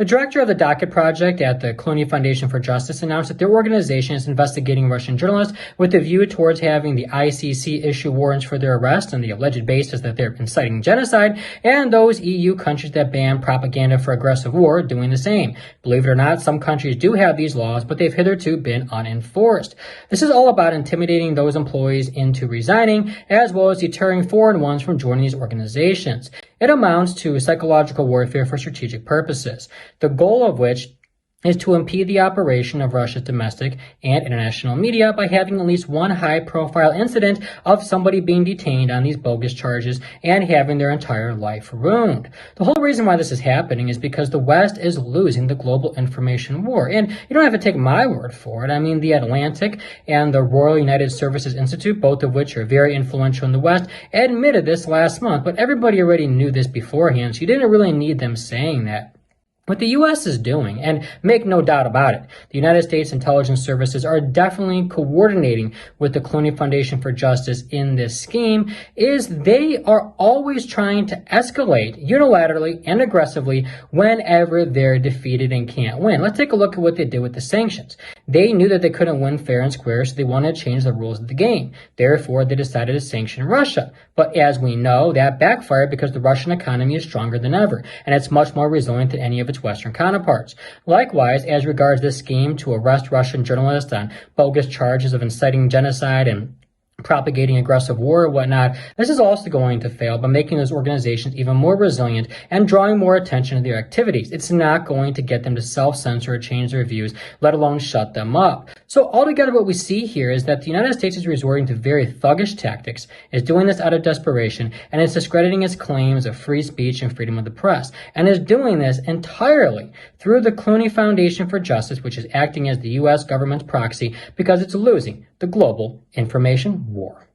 The director of the Docket Project at the Clooney Foundation for Justice announced that their organization is investigating Russian journalists with a view towards having the ICC issue warrants for their arrest on the alleged basis that they're inciting genocide, and those EU countries that ban propaganda for aggressive war doing the same. Believe it or not, some countries do have these laws, but they've hitherto been unenforced. This is all about intimidating those employees into resigning, as well as deterring foreign ones from joining these organizations. It amounts to psychological warfare for strategic purposes, the goal of which is to impede the operation of Russia's domestic and international media by having at least one high-profile incident of somebody being detained on these bogus charges and having their entire life ruined. The whole reason why this is happening is because the West is losing the global information war. And you don't have to take my word for it. I mean, The Atlantic and the Royal United Services Institute, both of which are very influential in the West, admitted this last month, but everybody already knew this beforehand, so you didn't really need them saying that. What the U.S. is doing, and make no doubt about it, the United States intelligence services are definitely coordinating with the Clooney Foundation for Justice in this scheme, is they are always trying to escalate unilaterally and aggressively whenever they're defeated and can't win. Let's take a look at what they did with the sanctions. They knew that they couldn't win fair and square, so they wanted to change the rules of the game. Therefore, they decided to sanction Russia. But as we know, that backfired because the Russian economy is stronger than ever, and it's much more resilient than any of its Western counterparts. Likewise, as regards this scheme to arrest Russian journalists on bogus charges of inciting genocide and propagating aggressive war or whatnot, this is also going to fail by making those organizations even more resilient and drawing more attention to their activities. It's not going to get them to self-censor or change their views, let alone shut them up. So altogether, what we see here is that the United States is resorting to very thuggish tactics, is doing this out of desperation, and is discrediting its claims of free speech and freedom of the press, and is doing this entirely through the Clooney Foundation for Justice, which is acting as the U.S. government's proxy because it's losing the global information war.